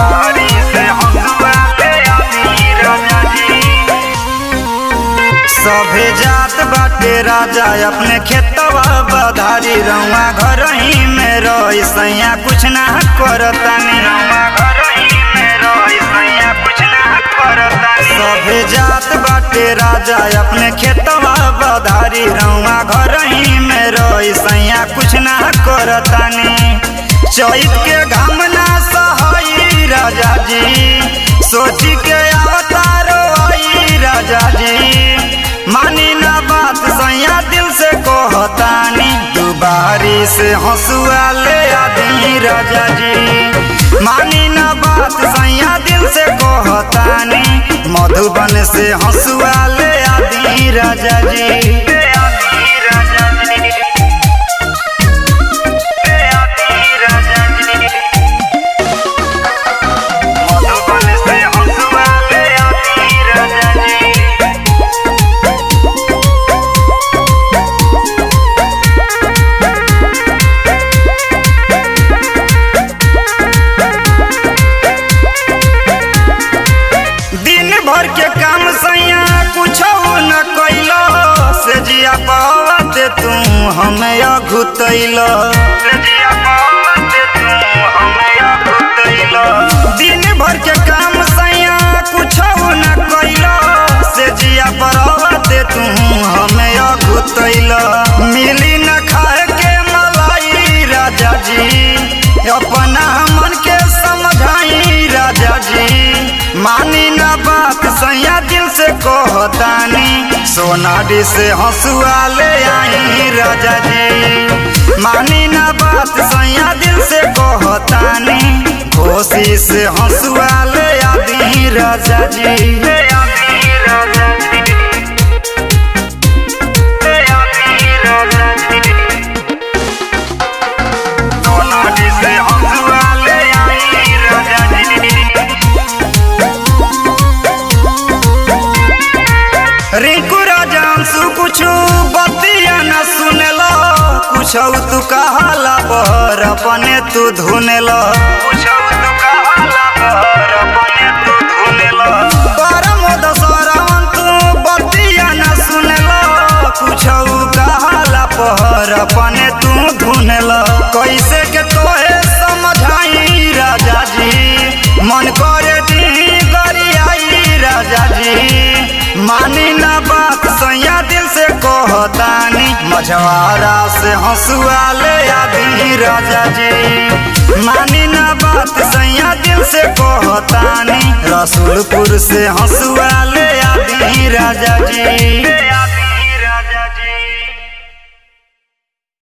दुबारी से हंसुआ ले आदि राजा जी। सभे जात बाटे राजा अपने खेतवा बधारी रउआ घर ही में रही सैया कुछ ना करतानी रउआ घर ही में रही सैया कुछ ना करतानी। सभे जात बाटे राजा अपने खेतवा बधारी रउआ घर ही में रही सैया कुछ ना करतानी। चैत के घाम ना सहई राजा जी सोची के अवतारो आई राजा जी। मानी ना बात सैया दिल से कहतानी दुबारी से हंसुआ ले आदि राजा जी। मानी ना बात सैया दिल से कहतानी मधुबन से हंसुआ ले आदि राजा जी। भर के काम सैया कुछ न कैलो से जिया पावते तू हमें अघुतैलो दिन भर के काम सैया कुछ न कैलो से जिया पावते तू हमें अघुतैलो। मिली न खाए के मलाई राजा जी अपना मन के समझाई राजा जी। मानी ना बात सैया दिल से कहतानी सोनाडी से हंसुआ ले आई राजा जी। मानी ना बात सैया दिल से कहतानी खुशी से हंसुआ ले आदि राजा जी। सोनाडी से हंसुआ ले आई राजा जी। रिंकू राजांशु कुछ बतिया न सुनेलो कुछ तू कहला पर अपने तू धुनेलो परमोद सरवन तू बतिया न सुनेलो कुछ कहला पर अपने तू धुनेलो। कैसे के तोहे समझाई राजा जी मन करे दी गरियाई राजा जी। मानी ना बात सैया दिल से कहतानी मझवारा से हंसुआ ले आदि राजा जी। मानी ना बात सैया दिल से कहतानी रसूलपुर से हंसुआ ले आदि राजा जी।